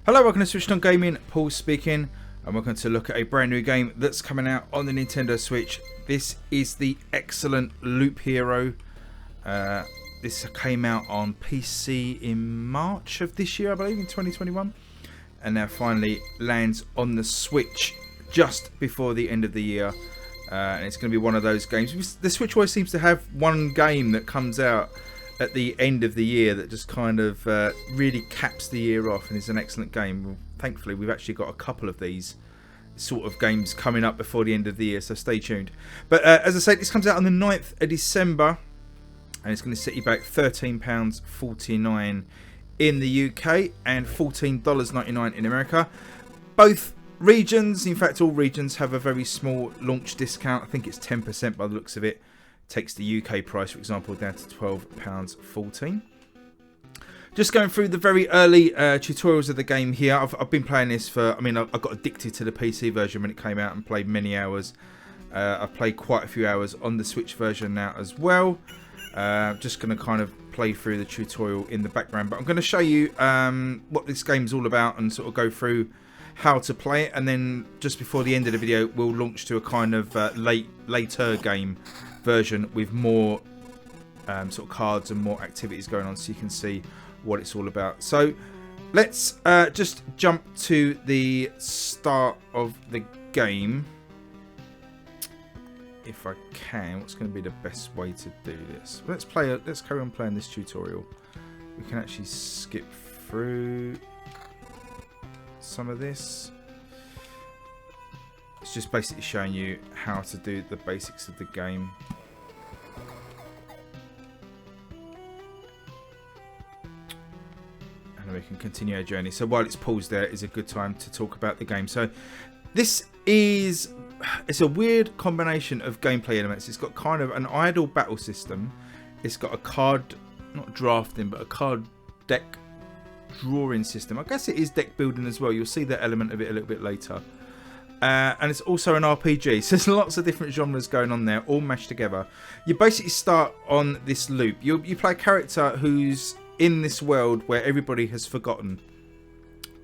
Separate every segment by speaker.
Speaker 1: Hello, welcome to SwitchedOn Gaming, Paul speaking, and welcome to look at a brand new game that's coming out on the Nintendo Switch. This is the excellent Loop Hero. This came out on PC in March of this year, I believe, in 2021, and now finally lands on the Switch just before the end of the year. And it's going to be one of those games. The Switch always seems to have one game that comes out at the end of the year that just kind of really caps the year off and is an excellent game. Well, thankfully, we've actually got a couple of these sort of games coming up before the end of the year, so stay tuned. But as I say, this comes out on the 9th of December, and it's going to set you back £13.49 in the UK and $14.99 in America. Both regions, in fact all regions, have a very small launch discount. I think it's 10% by the looks of it. Takes the UK price, for example, down to £12.14. Just going through the very early tutorials of the game here. I've been playing this for, I got addicted to the PC version when it came out and played many hours. I've played quite a few hours on the Switch version now as well. Just going to kind of play through the tutorial in the background. But I'm going to show you what this game's all about and sort of go through how to play it. And then just before the end of the video, we'll launch to a kind of later game version with more sort of cards and more activities going on, so you can see what it's all about. So let's just jump to the start of the game if I can. What's going to be the best way to do this? Let's carry on playing this tutorial. We can actually skip through some of this. It's just basically showing you how to do the basics of the game. And we can continue our journey. So while it's paused there, is a good time to talk about the game. So this is, it's a weird combination of gameplay elements. It's got kind of an idle battle system. It's got a card, not drafting, but a card deck drawing system. I guess it is deck building as well. You'll see that element of it a little bit later. And it's also an RPG, so there's lots of different genres going on there, all mashed together. You basically start on this loop. You play a character who's in this world where everybody has forgotten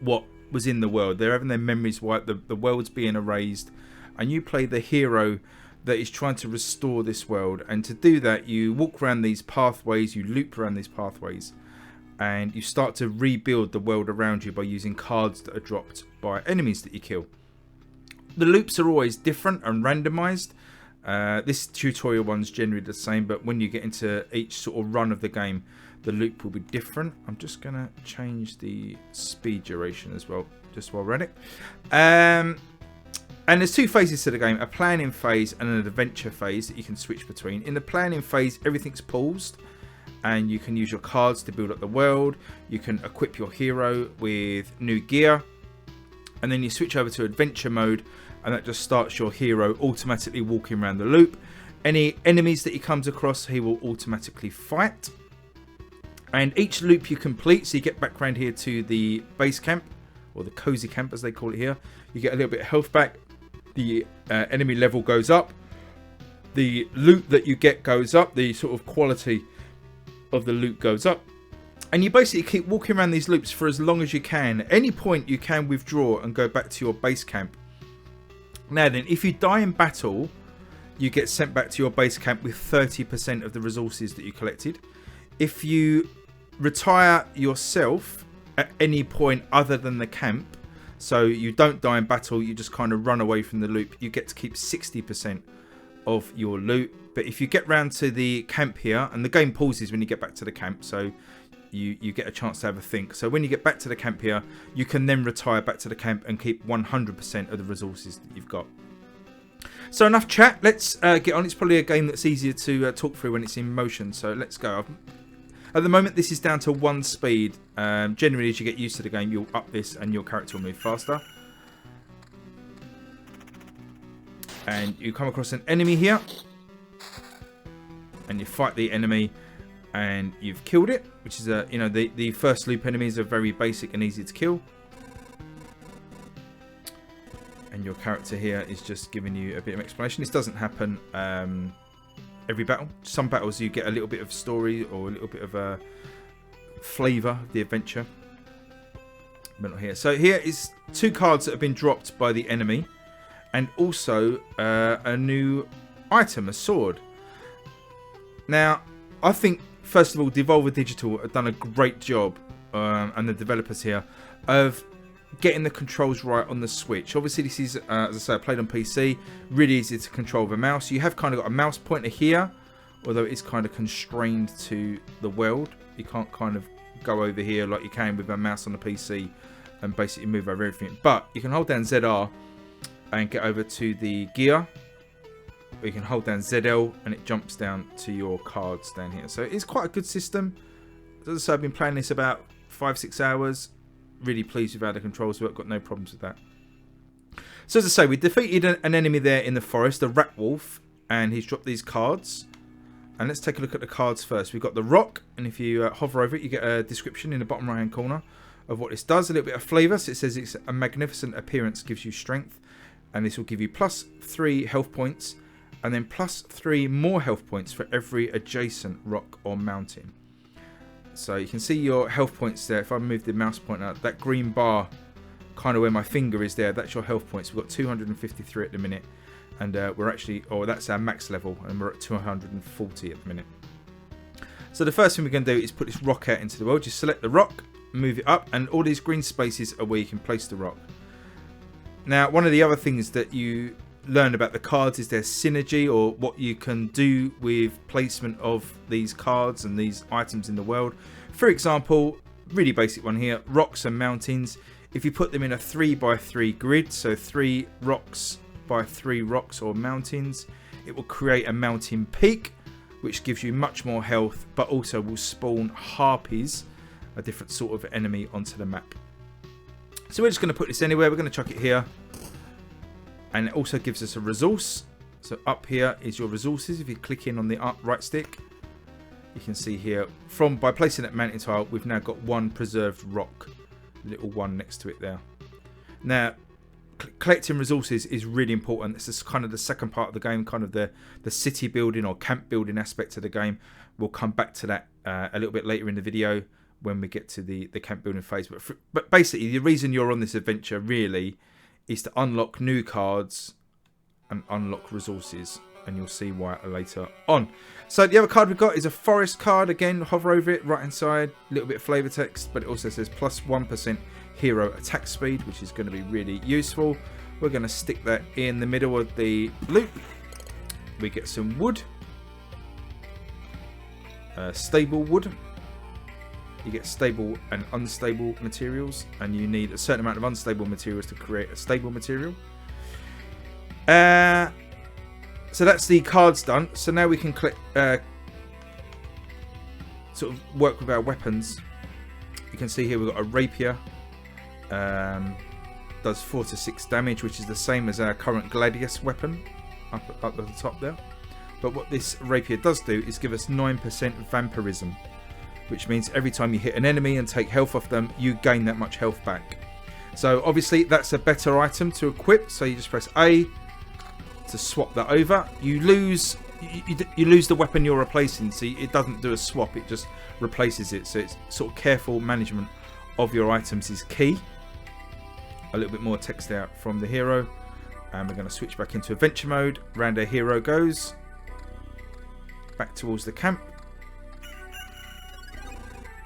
Speaker 1: what was in the world. They're having their memories wiped, the world's being erased, and you play the hero that is trying to restore this world. And to do that, you walk around these pathways, you loop around these pathways, and you start to rebuild the world around you by using cards that are dropped by enemies that you kill. The loops are always different and randomized. This tutorial one's generally the same, but when you get into each sort of run of the game, the loop will be different. I'm just going to change the speed duration as well, just while we're at it. And there's two phases to the game, a planning phase and an adventure phase that you can switch between. In the planning phase, everything's paused, and you can use your cards to build up the world. You can equip your hero with new gear. And then you switch over to adventure mode, and that just starts your hero automatically walking around the loop. Any enemies that he comes across, he will automatically fight. And each loop you complete, so you get back around here to the base camp, or the cozy camp as they call it here. You get a little bit of health back. The enemy level goes up. The loot that you get goes up. The sort of quality of the loot goes up. And you basically keep walking around these loops for as long as you can. At any point you can withdraw and go back to your base camp. Now then, if you die in battle, you get sent back to your base camp with 30% of the resources that you collected. If you retire yourself at any point other than the camp, so you don't die in battle, you just kind of run away from the loop, you get to keep 60% of your loot. But if you get round to the camp here, and the game pauses when you get back to the camp, so you get a chance to have a think. So when you get back to the camp here, you can then retire back to the camp and keep 100% of the resources that you've got. So enough chat, let's get on. It's probably a game that's easier to talk through when it's in motion, so let's go. At the moment this is down to 1 speed. Generally as you get used to the game, you'll up this and your character will move faster. And you come across an enemy here, and you fight the enemy, and you've killed it, which is the first loop enemies are very basic and easy to kill. And your character here is just giving you a bit of explanation. This doesn't happen every battle. Some battles you get a little bit of story or a little bit of a flavour of the adventure. middle here. So here is 2 cards that have been dropped by the enemy, and also a new item, a sword. Now, I think first of all, Devolver Digital have done a great job, and the developers here, of getting the controls right on the Switch. Obviously, this is, as I say, I played on PC, really easy to control with a mouse. You have kind of got a mouse pointer here, although it is kind of constrained to the world. You can't kind of go over here like you can with a mouse on the PC and basically move over everything. But you can hold down ZR and get over to the gear. Or you can hold down ZL and it jumps down to your cards down here. So it's quite a good system. As I say, I've been playing this about 5-6 hours. Really pleased with how the controls work. Got no problems with that. So as I say, we defeated an enemy there in the forest, the rat wolf, and he's dropped these cards. And let's take a look at the cards first. We've got the rock, and if you hover over it, you get a description in the bottom right hand corner of what this does. A little bit of flavour. So it says it's a magnificent appearance, gives you strength, and this will give you +3 health points, and then +3 more health points for every adjacent rock or mountain. So you can see your health points there. If I move the mouse pointer, that green bar, kind of where my finger is there, that's your health points. We've got 253 at the minute, and we're actually, or that's our max level, and we're at 240 at the minute. So the first thing we're going to do is put this rock out into the world. Just select the rock, move it up, and all these green spaces are where you can place the rock. Now, one of the other things that you learn about the cards is their synergy, or what you can do with placement of these cards and these items in the world. For example, really basic one here, rocks and mountains. If you put them in a 3x3 grid, so 3 rocks by 3 rocks or mountains, it will create a mountain peak, which gives you much more health, but also will spawn harpies, a different sort of enemy, onto the map. So we're just going to put this anywhere. We're going to chuck it here. And it also gives us a resource. So up here is your resources. If you click in on the right stick, you can see here, by placing that mountain tile, we've now got 1 preserved rock. Little 1 next to it there. Now, collecting resources is really important. This is kind of the second part of the game, kind of the city building or camp building aspect of the game. We'll come back to that a little bit later in the video when we get to the camp building phase. But basically, the reason you're on this adventure really is to unlock new cards and unlock resources, and you'll see why later on. So the other card we've got is a forest card. Again, hover over it, right hand side, a little bit of flavour text, but it also says +1% hero attack speed, which is going to be really useful. We're going to stick that in the middle of the loop. We get some wood, stable wood. You get stable and unstable materials, and you need a certain amount of unstable materials to create a stable material. So that's the cards done. So now we can click, sort of work with our weapons. You can see here we've got a rapier. Does 4 to 6 damage, which is the same as our current Gladius weapon up at the top there. But what this rapier does do is give us 9% vampirism, which means every time you hit an enemy and take health off them, you gain that much health back. So obviously that's a better item to equip. So you just press A to swap that over. You lose the weapon you're replacing. See, it doesn't do a swap, it just replaces it. So it's sort of careful management of your items is key. A little bit more text out from the hero, and we're going to switch back into adventure mode. Round our hero goes back towards the camp.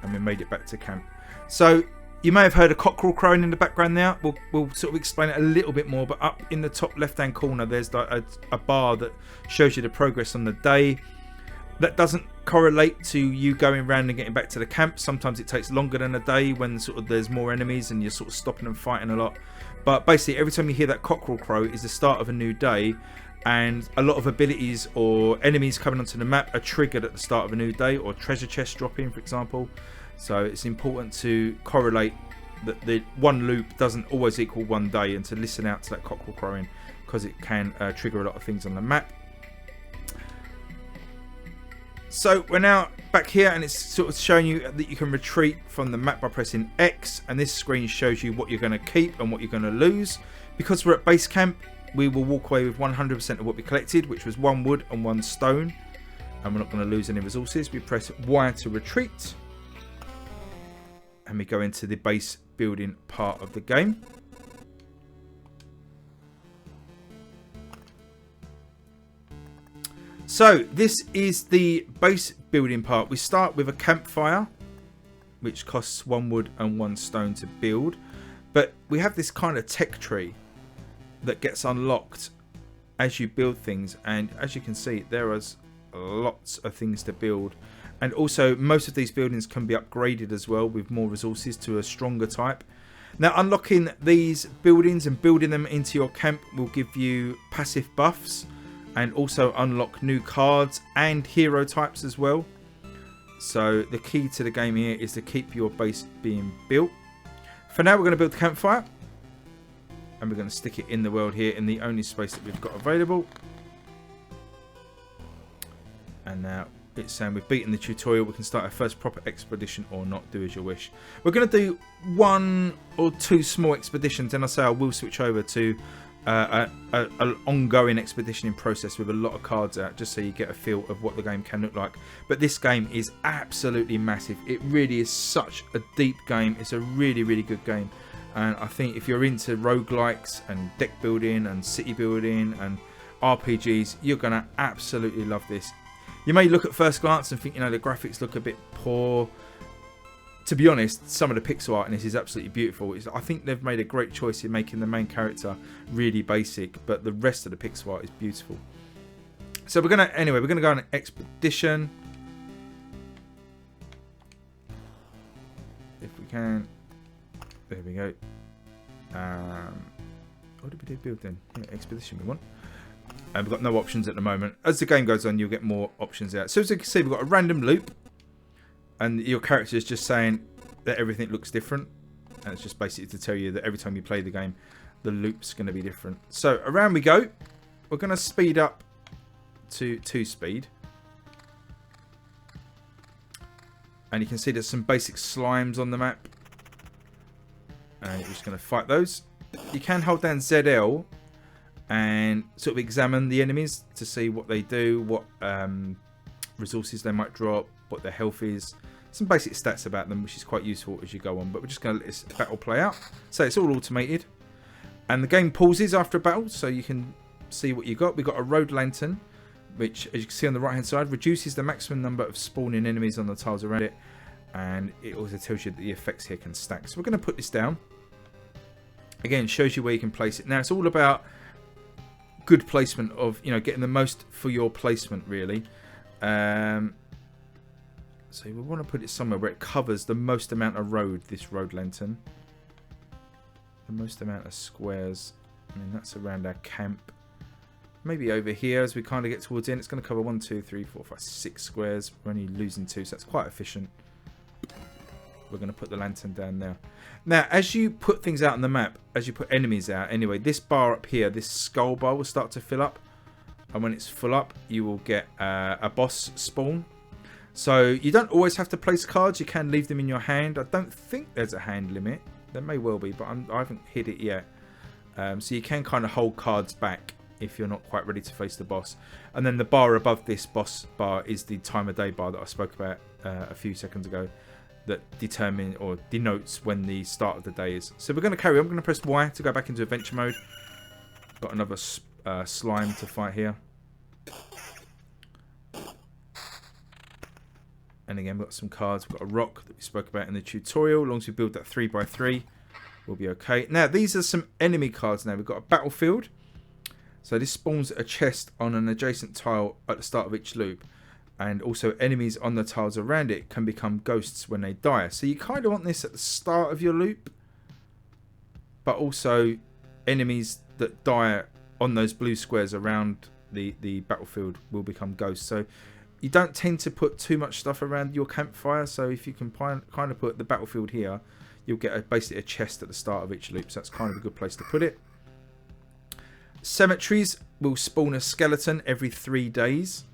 Speaker 1: And we made it back to camp. So you may have heard a cockerel crowing in the background now. We'll sort of explain it a little bit more, but up in the top left hand corner there's a bar that shows you the progress on the day. That doesn't correlate to you going around and getting back to the camp. Sometimes it takes longer than a day when sort of there's more enemies and you're sort of stopping and fighting a lot. But basically every time you hear that cockerel crow is the start of a new day, and a lot of abilities or enemies coming onto the map are triggered at the start of a new day, or treasure chests dropping, for example. So it's important to correlate that the one loop doesn't always equal one day, and to listen out to that cockerel crowing, because it can trigger a lot of things on the map. So we're now back here, and it's sort of showing you that you can retreat from the map by pressing X, and this screen shows you what you're going to keep and what you're going to lose. Because we're at base camp, we will walk away with 100% of what we collected, which was 1 wood and 1 stone, and we're not going to lose any resources. We press Y to retreat, And we go into the base building part of the game. So this is the base building part. We start with a campfire, which costs 1 wood and 1 stone to build. But we have this kind of tech tree that gets unlocked as you build things. And as you can see, there is lots of things to build. And also, most of these buildings can be upgraded as well with more resources to a stronger type. Now, unlocking these buildings and building them into your camp will give you passive buffs. And also unlock new cards and hero types as well. So the key to the game here is to keep your base being built. For now, we're going to build the campfire. And we're going to stick it in the world here in the only space that we've got available. And now it's saying we've beaten the tutorial. We can start our first proper expedition or not. Do as you wish. We're going to do 1 or 2 small expeditions. And I say I will switch over to an ongoing expedition in process with a lot of cards out, just so you get a feel of what the game can look like. But this game is absolutely massive. It really is such a deep game. It's a really, really good game. And I think if you're into roguelikes and deck building and city building and RPGs, you're going to absolutely love this. You may look at first glance and think, you know, the graphics look a bit poor. To be honest, some of the pixel art in this is absolutely beautiful. I think they've made a great choice in making the main character really basic, but the rest of the pixel art is beautiful. So we're gonna go on an expedition. If we can. There we go. What did we do build then? Yeah, expedition we want. And we've got no options at the moment. As the game goes on, you'll get more options out. So as you can see, we've got a random loop. And your character is just saying that everything looks different. And it's just basically to tell you that every time you play the game, the loop's going to be different. So around we go. We're going to speed up to 2 speed. And you can see there's some basic slimes on the map. And you're just going to fight those. You can hold down ZL and sort of examine the enemies to see what they do, what resources they might drop, what their health is. Some basic stats about them, which is quite useful as you go on. But we're just going to let this battle play out. So it's all automated. And the game pauses after a battle, so you can see what you got. We've got a road lantern, which, as you can see on the right hand side, reduces the maximum number of spawning enemies on the tiles around it. And it also tells you that the effects here can stack. So we're going to put this down. Again, shows you where you can place it. Now it's all about good placement of, you know, getting the most for your placement, really. So we want to put it somewhere where it covers the most amount of road, this road lantern. The most amount of squares. I mean, that's around our camp. Maybe over here as we kind of get towards the end. It's going to cover 1, 2, 3, 4, 5, 6 squares. We're only losing 2, so that's quite efficient. We're going to put the lantern down there. Now, as you put things out on the map, as you put enemies out, anyway, this bar up here, this skull bar will start to fill up. And when it's full up, you will get a boss spawn. So you don't always have to place cards. You can leave them in your hand. I don't think there's a hand limit. There may well be, but I haven't hit it yet. So you can kind of hold cards back if you're not quite ready to face the boss. And then the bar above this boss bar is the time of day bar that I spoke about a few seconds ago, that determine or denotes when the start of the day is. So we're going to carry on. I'm going to press Y to go back into adventure mode. Got another slime to fight here. And again, we've got some cards. We've got a rock that we spoke about in the tutorial. As long as we build that 3x3, we'll be okay. Now, these are some enemy cards now. We've got a battlefield. So this spawns a chest on an adjacent tile at the start of each loop. And also enemies on the tiles around it can become ghosts when they die. So you kind of want this at the start of your loop. But also enemies that die on those blue squares around the battlefield will become ghosts. So you don't tend to put too much stuff around your campfire. So if you can kind of put the battlefield here, you'll get basically a chest at the start of each loop. So that's kind of a good place to put it. Cemeteries will spawn a skeleton every 3 days.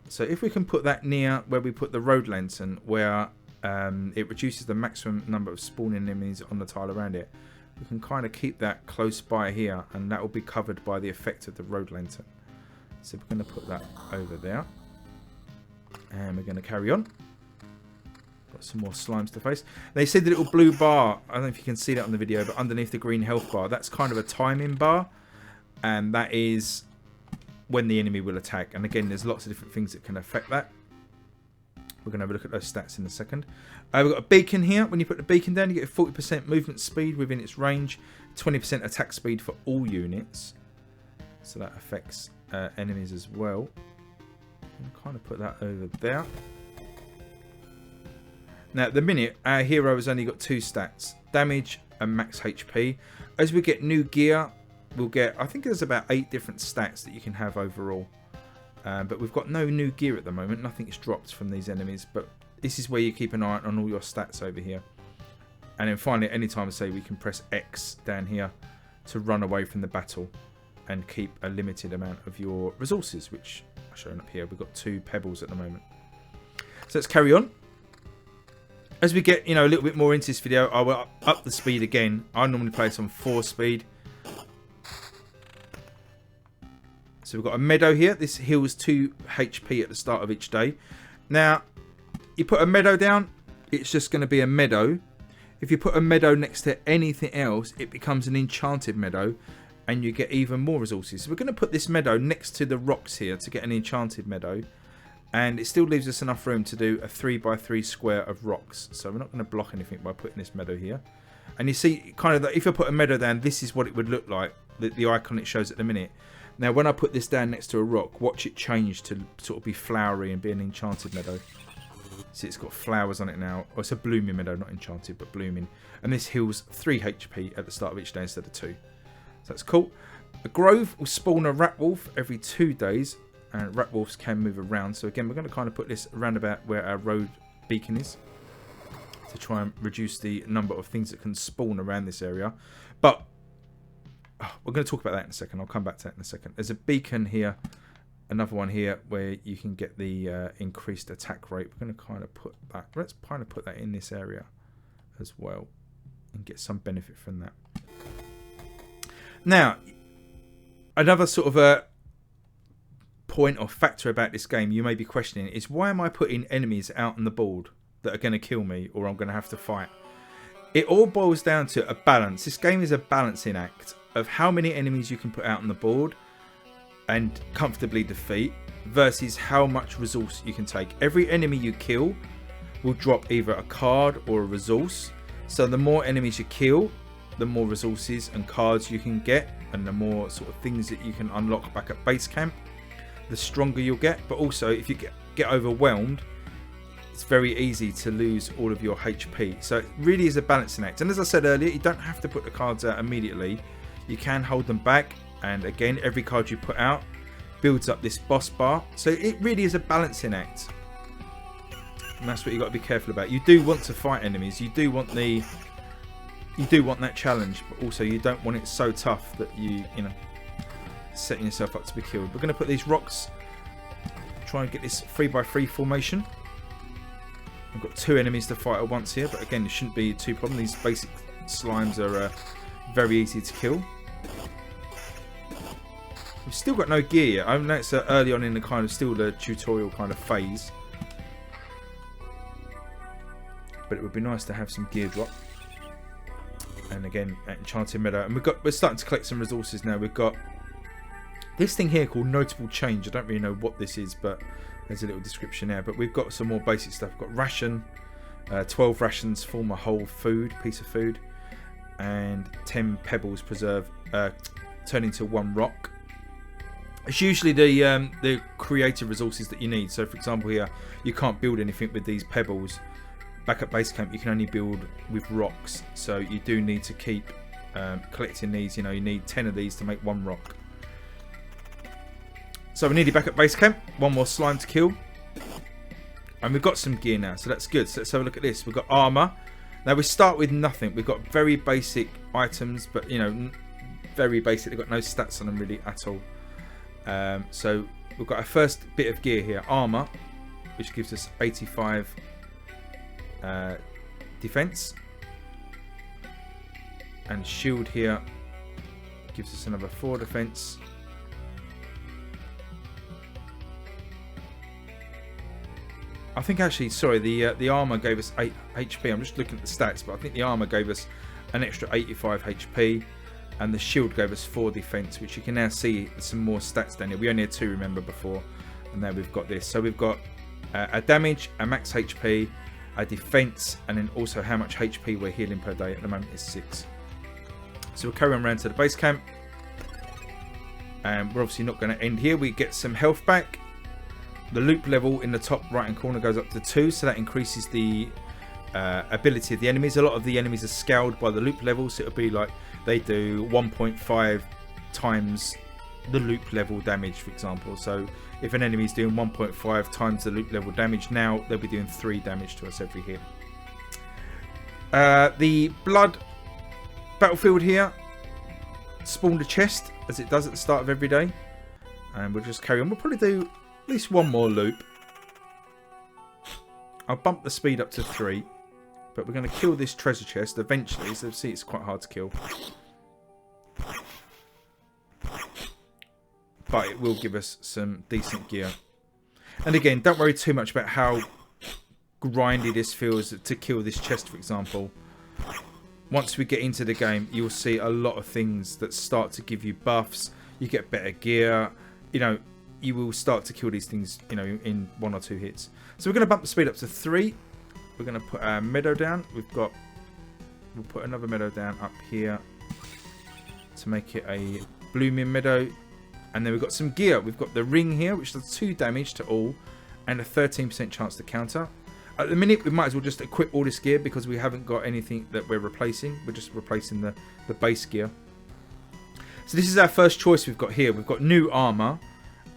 Speaker 1: So if we can put that near where we put the road lantern, where it reduces the maximum number of spawning enemies on the tile around it, we can kind of keep that close by here, and that will be covered by the effect of the road lantern. So we're going to put that over there, and we're going to carry on. Got some more slimes to face. They see the little blue bar. I don't know if you can see that on the video, but underneath the green health bar, that's kind of a timing bar. And that is when the enemy will attack. And again, there's lots of different things that can affect that. We're going to have a look at those stats in a second. We've got a beacon here. When you put the beacon down, you get a 40% movement speed within its range. 20% attack speed for all units. So that affects enemies as well. I'll kind of put that over there. Now at the minute, our hero has only got 2 stats. Damage and max HP. As we get new gear, we'll get, I think there's about 8 different stats that you can have overall. But we've got no new gear at the moment. Nothing's dropped from these enemies. But this is where you keep an eye on all your stats over here. And then finally, at any time, say we can press X down here to run away from the battle and keep a limited amount of your resources, which are shown up here. We've got 2 pebbles at the moment. So let's carry on. As we get, a little bit more into this video, I will up the speed again. I normally play this on 4 speed. So we've got a meadow here. This heals 2 HP at the start of each day. Now, you put a meadow down, it's just going to be a meadow. If you put a meadow next to anything else, it becomes an enchanted meadow, and you get even more resources. So we're going to put this meadow next to the rocks here to get an enchanted meadow. And it still leaves us enough room to do a 3x3 square of rocks. So we're not going to block anything by putting this meadow here. And you see, kind of, if I put a meadow down, this is what it would look like. The icon it shows at the minute. Now, when I put this down next to a rock, watch it change to sort of be flowery and be an enchanted meadow. See, it's got flowers on it now. Oh, it's a blooming meadow, not enchanted, but blooming. And this heals 3 HP at the start of each day instead of 2. So that's cool. A grove will spawn a rat wolf every 2 days. And rat wolves can move around. So again, we're going to kind of put this around about where our road beacon is, to try and reduce the number of things that can spawn around this area. But we're going to talk about that in a second. I'll come back to that in a second. There's a beacon here, another one here, where you can get the increased attack rate. We're going to kind of put that. Let's kind of put that in this area as well, and get some benefit from that. Now, another sort of a point or factor about this game you may be questioning is, why am I putting enemies out on the board that are going to kill me or I'm going to have to fight? It all boils down to a balance. This game is a balancing act of how many enemies you can put out on the board and comfortably defeat versus how much resource you can take. Every enemy you kill will drop either a card or a resource. So the more enemies you kill, the more resources and cards you can get, and the more sort of things that you can unlock back at base camp, the stronger you'll get. But also, if you get overwhelmed, it's very easy to lose all of your HP. So it really is a balancing act. And as I said earlier, you don't have to put the cards out immediately. You can hold them back. And again, every card you put out builds up this boss bar. So it really is a balancing act. And that's what you've got to be careful about. You do want to fight enemies. You do want that challenge. But also, you don't want it so tough that you setting yourself up to be killed. We're going to put these rocks, try and get this 3x3 formation. We've got 2 enemies to fight at once here, but again, it shouldn't be too problem. These basic slimes are very easy to kill. We've still got no gear yet. I know it's early on in the kind of still the tutorial kind of phase, but it would be nice to have some gear drop. And again, at Enchanted Meadow, and we're starting to collect some resources now. We've got this thing here called Notable Change. I don't really know what this is, but there's a little description there. But we've got some more basic stuff. We've got ration. 12 rations form a whole piece of food. And 10 pebbles turn into 1 rock. It's usually the creative resources that you need. So for example here, you can't build anything with these pebbles. Back at base camp, you can only build with rocks. So you do need to keep collecting these. You need 10 of these to make 1 rock. So we're nearly back at base camp. 1 more slime to kill. And we've got some gear now, so that's good. So let's have a look at this. We've got armor. Now we start with nothing. We've got very basic items, but very basic. They've got no stats on them really at all. So we've got our first bit of gear here. Armor, which gives us 85 defense. And shield here gives us another 4 defense. I think actually, sorry, the armor gave us 8 HP. I'm just looking at the stats, but I think the armor gave us an extra 85 HP, and the shield gave us 4 defense, which you can now see some more stats down here. We only had 2, remember, before, and now we've got this. So we've got a damage, a max HP, a defense, and then also how much HP we're healing per day. At the moment is 6. So we'll carry on around to the base camp, and we're obviously not going to end here. We get some health back. The loop level in the top right hand corner goes up to 2, so that increases the ability of the enemies. A lot of the enemies are scaled by the loop level, so it'll be like they do 1.5 times the loop level damage, for example. So if an enemy is doing 1.5 times the loop level damage, now they'll be doing 3 damage to us every hit. The blood battlefield here spawned a chest, as it does at the start of every day, and we'll just carry on. We'll probably do at least one more loop. I'll bump the speed up to 3, but we're going to kill this treasure chest eventually. So see, it's quite hard to kill, but it will give us some decent gear. And again, don't worry too much about how grindy this feels to kill this chest, for example. Once we get into the game, you'll see a lot of things that start to give you buffs. You get better gear, you know. You will start to kill these things, you know, in 1 or 2 hits. So we're going to bump the speed up to 3. We're going to put our meadow down. We'll put another meadow down up here to make it a blooming meadow. And then we've got some gear. We've got the ring here, which does 2 damage to all, and a 13% chance to counter. At the minute, we might as well just equip all this gear because we haven't got anything that we're replacing. We're just replacing the base gear. So this is our first choice we've got here. We've got new armor.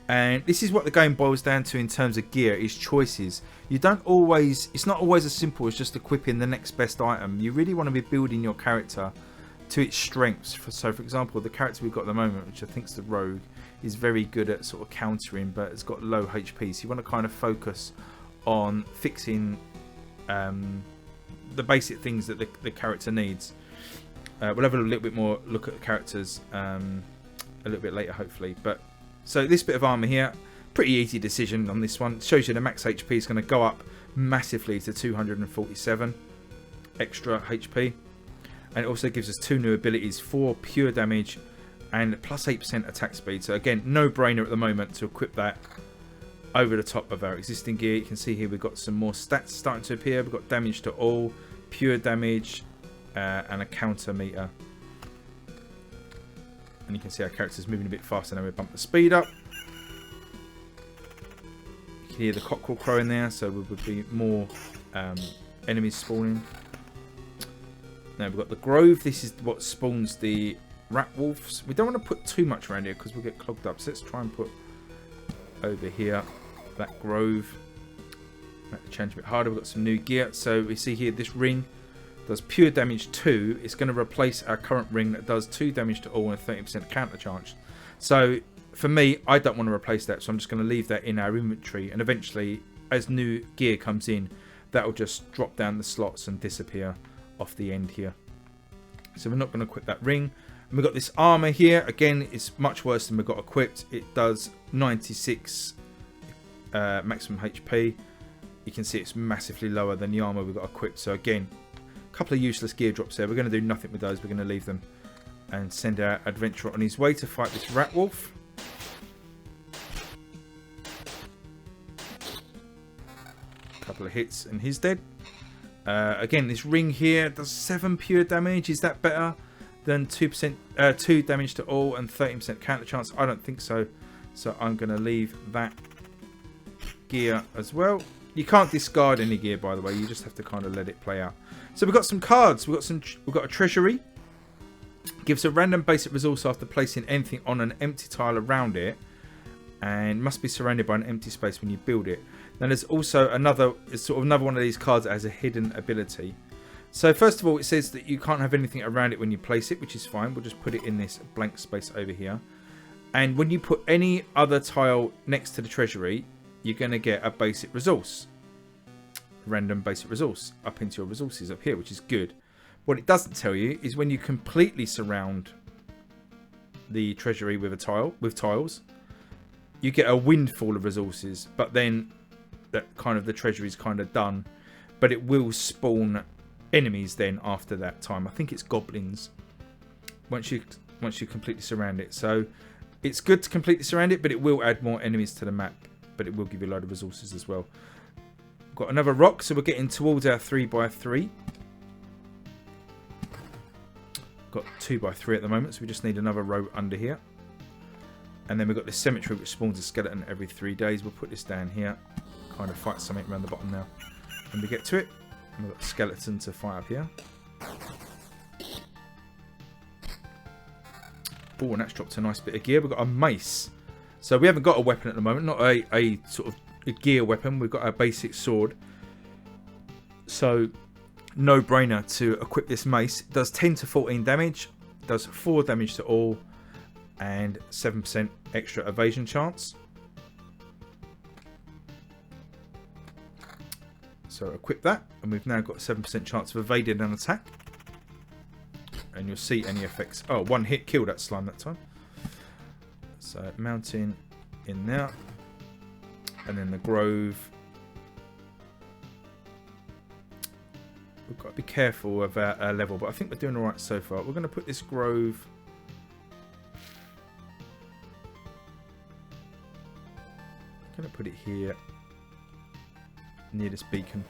Speaker 1: And this is what the game boils down to in terms of gear, is choices. You don't always, it's not always as simple as just equipping the next best item. You really want to be building your character to its strengths. So for example, the character we've got at the moment, which I think is the rogue, is very good at sort of countering, but it's got low HP. So you want to kind of focus on fixing the basic things that the character needs. We'll have a little bit more look at the characters a little bit later, hopefully. But so this bit of armor here, pretty easy decision on this one. It shows you the max HP is going to go up massively to 247 extra HP. And it also gives us 2 new abilities, 4 pure damage and plus 8% attack speed. So again, no brainer at the moment to equip that over the top of our existing gear. You can see here we've got some more stats starting to appear. We've got damage to all, pure damage, and a counter meter. And you can see our character's moving a bit faster now. We bump the speed up. You can hear the cockerel crowing there, so there would be more enemies spawning. Now we've got the grove. This is what spawns the rat wolves. We don't want to put too much around here because we'll get clogged up. So let's try and put over here that grove. Might change a bit harder. We've got some new gear. So we see here this ring does pure damage 2. It's going to replace our current ring that does 2 damage to all and 30% counter charge. So for me, I don't want to replace that, so I'm just going to leave that in our inventory, and eventually as new gear comes in, that will just drop down the slots and disappear off the end here. So we're not going to equip that ring. And we've got this armor here. Again, it's much worse than we've got equipped. It does 96 maximum HP. You can see it's massively lower than the armor we've got equipped. So again, couple of useless gear drops there. We're going to do nothing with those. We're going to leave them and send our adventurer on his way to fight this rat wolf. Couple of hits and he's dead. Again, this ring here does 7 pure damage. Is that better than 2 damage to all and 13% counter chance? I don't think so. So I'm going to leave that gear as well. You can't discard any gear, by the way. You just have to kind of let it play out. So we've got some cards. We've got a treasury. Gives a random basic resource after placing anything on an empty tile around it, and must be surrounded by an empty space when you build it. Then there's also another one of these cards that has a hidden ability. So first of all, it says that you can't have anything around it when you place it, which is fine. We'll just put it in this blank space over here. And when you put any other tile next to the treasury, you're going to get a basic resource. Random basic resource up into your resources up here, which is good. What it doesn't tell you is when you completely surround the treasury with tiles, you get a windfall of resources. But then that kind of the treasure is kind of done. But it will spawn enemies then after that time. I think it's goblins once you completely surround it. So it's good to completely surround it, but it will add more enemies to the map. But it will give you a load of resources as well. Got another rock, so we're getting towards our 3x3. Got 2x3 at the moment, so we just need another row under here. And then we've got this cemetery which spawns a skeleton every 3 days. We'll put this down here. Kind of fight something around the bottom now. When we get to it, and we've got the skeleton to fight up here. Oh, and that's dropped a nice bit of gear. We've got a mace. So we haven't got a weapon at the moment, not a sort of a gear weapon. We've got our basic sword. So no brainer to equip this mace. It does 10 to 14 damage, does 4 damage to all, and 7% extra evasion chance. So equip that, and we've now got 7% chance of evading an attack. And you'll see any effects. Oh, one hit killed that slime that time. So mountain in there, and then the grove. We've got to be careful of our level, but I think we're doing alright so far. We're going to put this grove. I'm going to put it here near this beacon.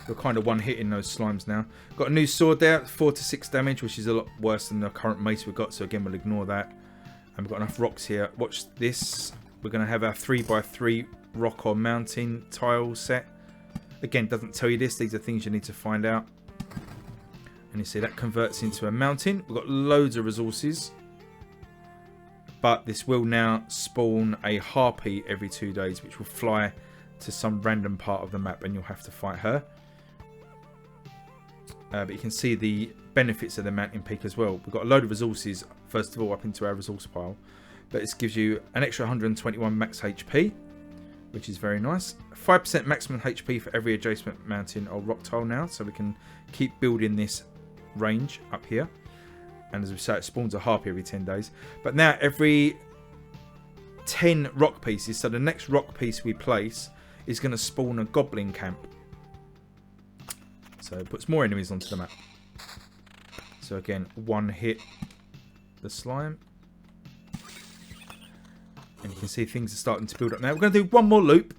Speaker 1: We're kind of one hitting those slimes now. Got a new sword there, 4 to 6 damage, which is a lot worse than the current mace we've got. So again, we'll ignore that. And we've got enough rocks here. Watch this. We're going to have our 3x3 rock or mountain tile set. Again, doesn't tell you this. These are things you need to find out. And you see that converts into a mountain. We've got loads of resources. But this will now spawn a harpy every 2 days, which will fly to some random part of the map, and you'll have to fight her. But you can see the benefits of the mountain peak as well. We've got a load of resources, first of all, up into our resource pile. But this gives you an extra 121 max HP, which is very nice. 5% maximum HP for every adjacent mountain or rock tile now, so we can keep building this range up here. And as we say, it spawns a harpy every 10 days. But now every 10 rock pieces, so the next rock piece we place is going to spawn a goblin camp. So it puts more enemies onto the map. So again, one hit the slime. And you can see things are starting to build up now. We're going to do one more loop.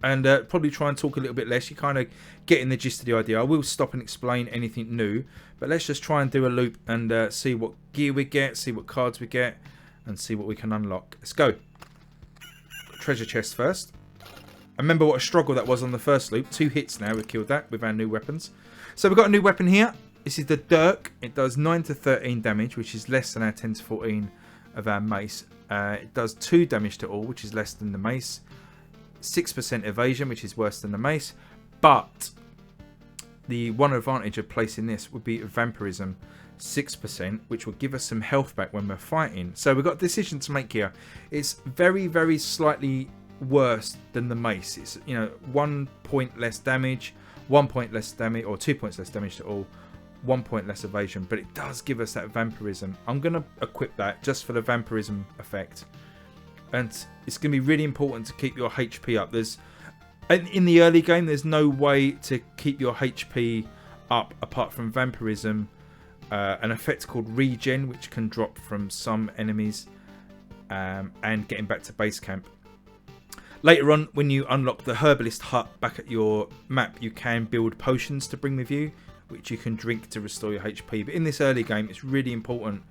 Speaker 1: And probably try and talk a little bit less. You kind of get in the gist of the idea. I will stop and explain anything new. But let's just try and do a loop and see what gear we get. See what cards we get. And see what we can unlock. Let's go. Treasure chest first. I remember what a struggle that was on the first loop. 2 hits now, we've killed that with our new weapons. So we've got a new weapon here. This is the Dirk. It does 9 to 13 damage, which is less than our 10 to 14 of our mace. It does 2 damage to all, which is less than the mace. 6% evasion, which is worse than the mace. But the one advantage of placing this would be vampirism. 6%, which will give us some health back when we're fighting. So we've got a decision to make here. It's very, very slightly worse than the mace. It's, you know, 1 point less damage, 1 point less damage, or 2 points less damage to all, 1 point less evasion, but it does give us that vampirism. I'm going to equip that just for the vampirism effect, and it's going to be really important to keep your HP up. There's in the early game, there's no way to keep your HP up apart from vampirism, an effect called regen, which can drop from some enemies, and getting back to base camp. Later on, when you unlock the herbalist hut back at your map, you can build potions to bring with you, which you can drink to restore your HP. But in this early game, it's really important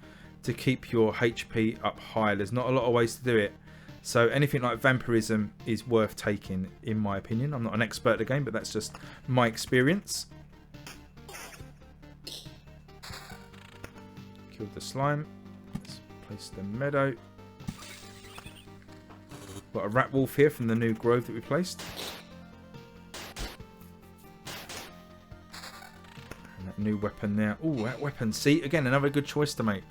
Speaker 1: to keep your HP up high. There's not a lot of ways to do it. So anything like vampirism is worth taking, in my opinion. I'm not an expert at the game, but that's just my experience. Killed the slime. Let's place the meadow. Got a rat wolf here from the new grove that we placed. And that new weapon there. Oh, that weapon. See, again, another good choice to make.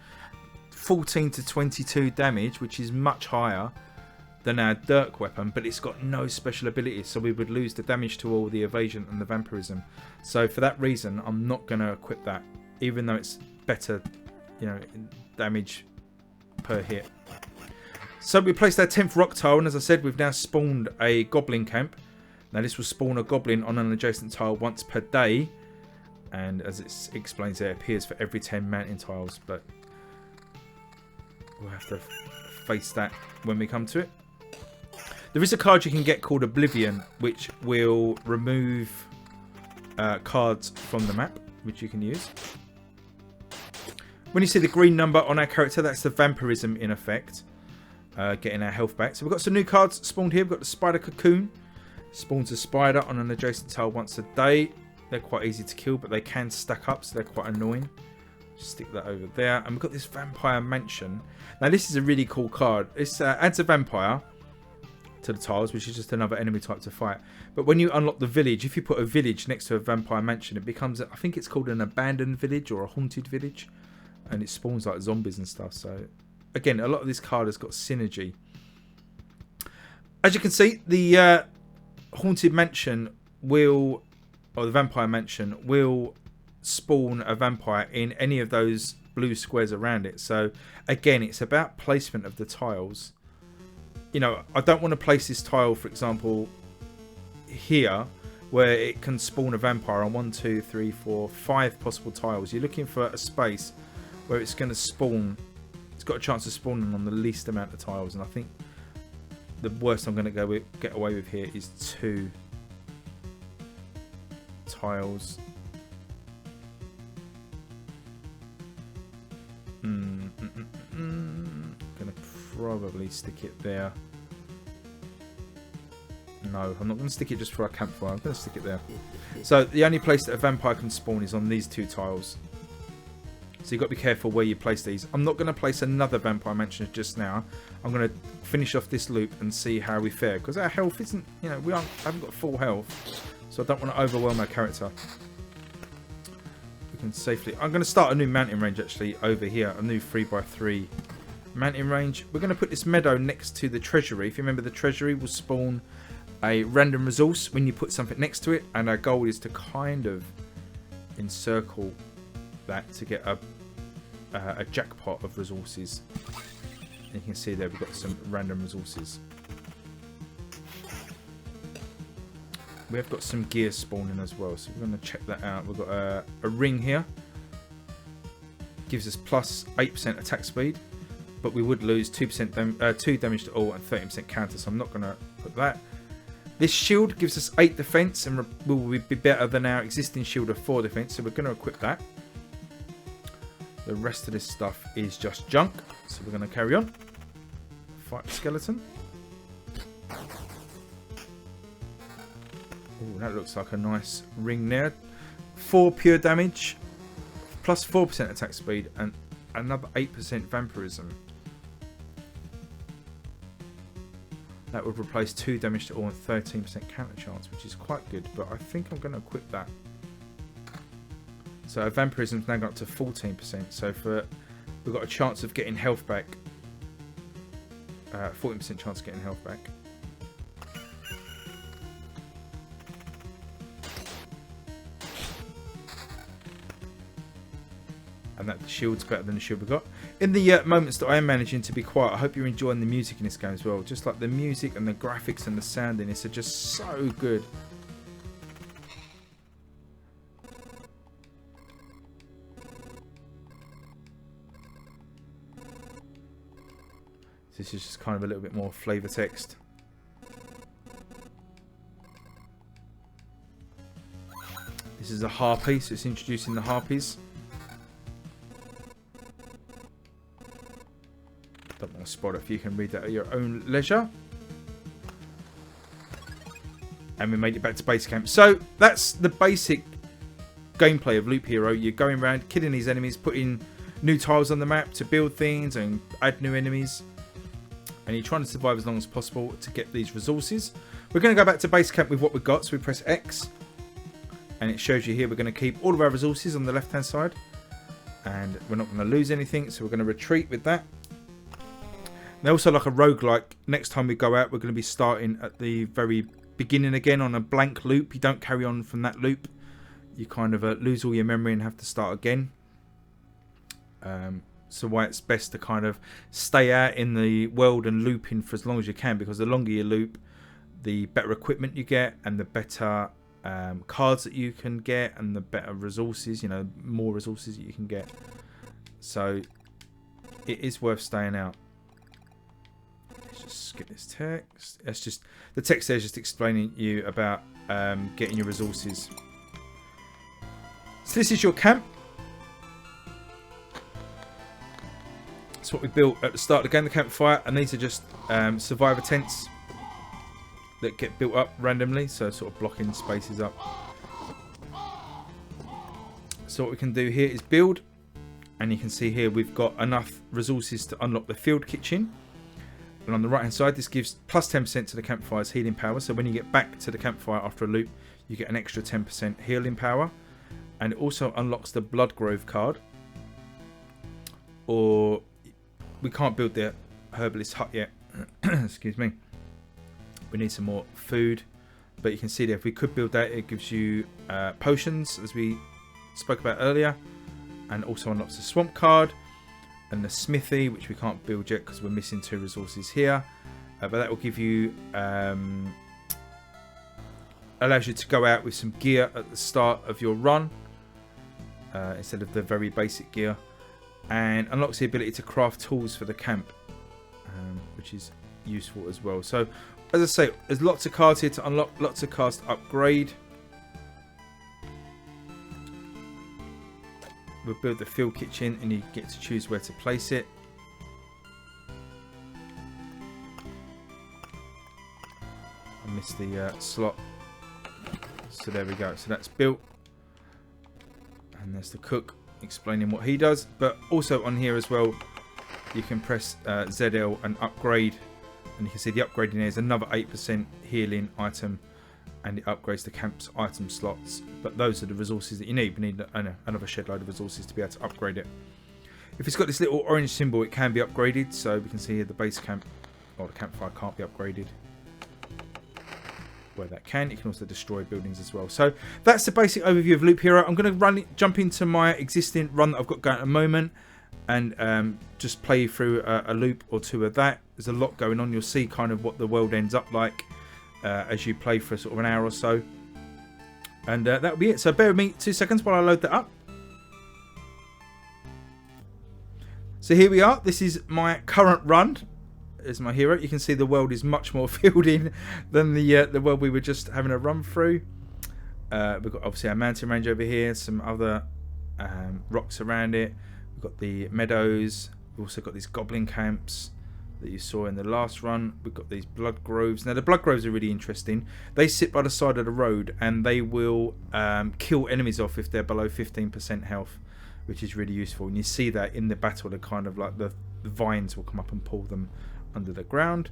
Speaker 1: 14 to 22 damage, which is much higher than our Dirk weapon, but it's got no special abilities, so we would lose the damage to all, the evasion and the vampirism. So for that reason, I'm not going to equip that, even though it's better, you know, damage per hit. So we placed our 10th rock tile, and as I said, we've now spawned a goblin camp. Now this will spawn a goblin on an adjacent tile once per day, and as it explains there, it appears for every 10 mountain tiles, but we'll have to face that when we come to it. There is a card you can get called Oblivion, which will remove cards from the map, which you can use. When you see the green number on our character, that's the vampirism in effect, getting our health back. So we've got some new cards spawned here. We've got the Spider Cocoon. Spawns a spider on an adjacent tile once a day. They're quite easy to kill, but they can stack up, so they're quite annoying. Just stick that over there. And we've got this Vampire Mansion. Now this is a really cool card. It adds a vampire to the tiles, which is just another enemy type to fight. But when you unlock the village, if you put a village next to a Vampire Mansion, it becomes, I think it's called an abandoned village or a haunted village. And it spawns like zombies and stuff. So again, a lot of this card has got synergy. As you can see, the Haunted Mansion will, or the Vampire Mansion will spawn a vampire in any of those blue squares around it. So again, it's about placement of the tiles. You know, I don't want to place this tile, for example, here, where it can spawn a vampire on 1, 2, 3, 4, 5 possible tiles. You're looking for a space where it's going to spawn. It's got a chance of spawning on the least amount of tiles, and I think the worst I'm going to get away with here is 2 tiles. Going to probably stick it there. No, I'm not going to stick it just for a campfire. I'm going to stick it there. So the only place that a vampire can spawn is on these 2 tiles. So you've got to be careful where you place these. I'm not going to place another Vampire Mansion just now. I'm going to finish off this loop and see how we fare. Because our health isn't, you know, I haven't got full health. So I don't want to overwhelm our character. We can safely... I'm going to start a new mountain range actually over here. A new 3x3 mountain range. We're going to put this meadow next to the treasury. If you remember, the treasury will spawn a random resource when you put something next to it. And our goal is to kind of encircle that to get a jackpot of resources. And you can see there we've got some random resources. We have got some gear spawning as well, so we're going to check that out. We've got a ring here. Gives us plus 8% attack speed, but we would lose 2 damage to all and 30% counter, so I'm not going to put that. This shield gives us 8 defense and will be better than our existing shield of 4 defense, so we're going to equip that. The rest of this stuff is just junk, so we're going to carry on. Fight the skeleton. Oh, that looks like a nice ring there. 4 pure damage, plus 4% attack speed, and another 8% vampirism. That would replace 2 damage to all and 13% counter chance, which is quite good, but I think I'm going to equip that. So our vampirism's now got up to 14%. So we've got a chance of getting health back. 14% chance of getting health back. And that the shield's better than the shield we got. In the moments that I am managing to be quiet, I hope you're enjoying the music in this game as well. Just like the music and the graphics and the sound in this are just so good. This is just kind of a little bit more flavor text. This is a harpy, so it's introducing the harpies. Don't want to spot it if you can read that at your own leisure. And we made it back to base camp. So that's the basic gameplay of Loop Hero. You're going around killing these enemies, putting new tiles on the map to build things and add new enemies. And you're trying to survive as long as possible to get these resources. We're going to go back to base camp with what we've got. So we press X. And it shows you here we're going to keep all of our resources on the left hand side. And we're not going to lose anything. So we're going to retreat with that. And also, like a roguelike, next time we go out we're going to be starting at the very beginning again on a blank loop. You don't carry on from that loop. You kind of lose all your memory and have to start again. So why it's best to kind of stay out in the world and looping for as long as you can, because the longer you loop, the better equipment you get and the better cards that you can get and the better resources, you know, more resources that you can get. So it is worth staying out. Let's just skip this text. It's just the text there is just explaining you about getting your resources. So this is your camp. It's what we built at the start of the game, the campfire, and these are just survivor tents that get built up randomly, so sort of blocking spaces up. So what we can do here is build, and you can see here we've got enough resources to unlock the field kitchen. And on the right hand side, this gives plus 10% to the campfire's healing power. So when you get back to the campfire after a loop, you get an extra 10% healing power. And it also unlocks the Blood Grove card. Or we can't build the herbalist hut yet. Excuse me. We need some more food. But you can see there, if we could build that, it gives you potions, as we spoke about earlier. And also unlocks the swamp card. And the smithy, which we can't build yet because we're missing 2 resources here. But that will give you... allows you to go out with some gear at the start of your run. Instead of the very basic gear. And unlocks the ability to craft tools for the camp. Which is useful as well. So, as I say, there's lots of cards here to unlock. Lots of cards to upgrade. We'll build the field kitchen and you get to choose where to place it. I missed the slot. So there we go. So that's built. And there's the cook explaining what he does. But also on here as well, you can press ZL and upgrade. And you can see the upgrading there is another 8% healing item. And it upgrades the camp's item slots. But those are the resources that you need. We need another shed load of resources to be able to upgrade it. If it's got this little orange symbol, it can be upgraded. So we can see here the base camp, or the campfire can't be upgraded. Where that can, you can also destroy buildings as well. So that's the basic overview of Loop Hero. I'm going to jump into my existing run that I've got going at the moment. And just play through a loop or 2 of that. There's a lot going on. You'll see kind of what the world ends up like. As you play for sort of an hour or so. And that'll be it. So bear with me 2 seconds while I load that up. So here we are. This is my current run. Is my hero. You can see the world is much more filled in than the world we were just having a run through. We've got obviously our mountain range over here. Some other rocks around it. We've got the meadows. We've also got these goblin camps that you saw in the last run. We've got these blood groves. Now the blood groves are really interesting. They sit by the side of the road and they will kill enemies off if they're below 15% health, which is really useful. And you see that in the battle, the kind of like the vines will come up and pull them under the ground.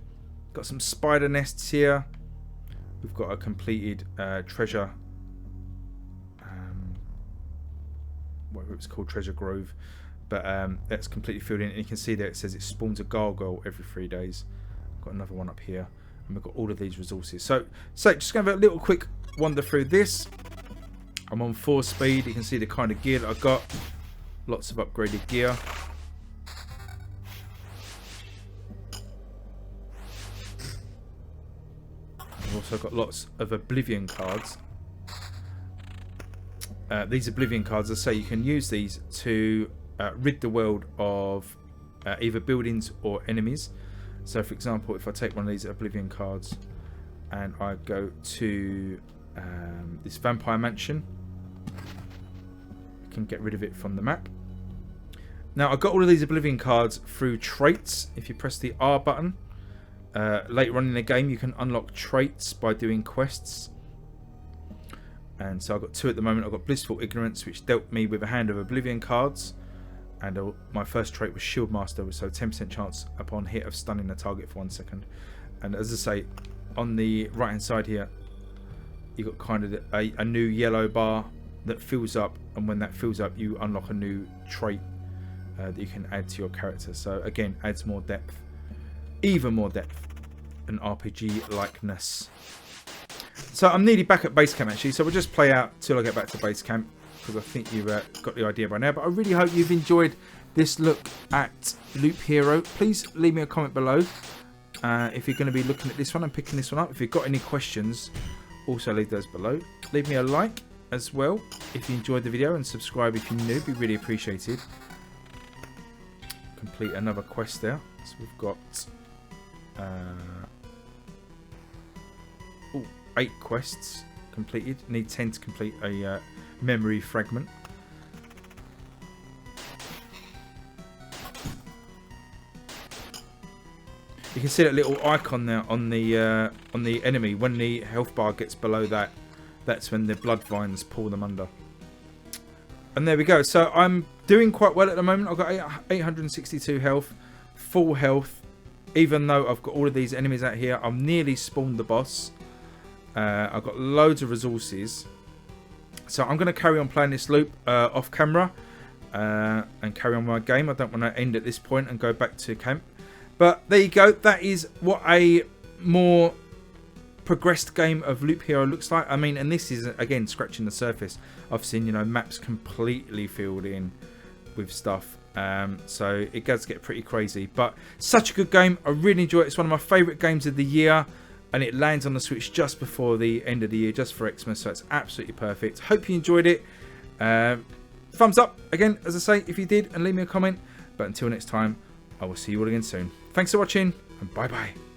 Speaker 1: Got some spider nests here. We've got a completed treasure, whatever it's called, treasure grove. But that's completely filled in, and you can see there it says it spawns a gargoyle every 3 days. Got another one up here, and we've got all of these resources. So just going to have a little quick wander through this. I'm on 4 speed. You can see the kind of gear that I've got. Lots of upgraded gear. I've also got lots of Oblivion cards. These Oblivion cards, as I say, you can use these to rid the world of either buildings or enemies. So for example, if I take one of these Oblivion cards and I go to this vampire mansion, I can get rid of it from the map. Now I got all of these Oblivion cards through traits. If you press the R button, later on in the game you can unlock traits by doing quests. And so I've got 2 at the moment. I've got Blissful Ignorance, which dealt me with a hand of Oblivion cards. And my first trait was Shieldmaster, so 10% chance upon hit of stunning the target for 1 second. And as I say, on the right hand side here, you've got kind of a new yellow bar that fills up. And when that fills up, you unlock a new trait that you can add to your character. So again, adds more depth. Even more depth and RPG-likeness. So I'm nearly back at base camp actually, so we'll just play out till I get back to base camp, because I think you've got the idea by now. But I really hope you've enjoyed this look at Loop Hero, please leave me a comment below if you're going to be looking at this one and picking this one up. If you've got any questions, also leave those below. Leave me a like as well if you enjoyed the video, and subscribe if you're new. It'd be really appreciated. Complete another quest there. So we've got 8 quests completed. Need 10 to complete a memory fragment. You can see that little icon there on the enemy. When the health bar gets below that, that's when the blood vines pull them under. And there we go. So I'm doing quite well at the moment. I've got 862 health, full health. Even though I've got all of these enemies out here, I've nearly spawned the boss. I've got loads of resources. So I'm going to carry on playing this loop off camera and carry on my game. I don't want to end at this point and go back to camp. But there you go. That is what a more progressed game of Loop Hero looks like. I mean, and this is, again, scratching the surface. I've seen, you know, maps completely filled in with stuff. So it does get pretty crazy. But such a good game. I really enjoy it. It's one of my favourite games of the year. And it lands on the Switch just before the end of the year, just for Xmas. So it's absolutely perfect. Hope you enjoyed it. Thumbs up, again, as I say, if you did. And leave me a comment. But until next time, I will see you all again soon. Thanks for watching, and bye-bye.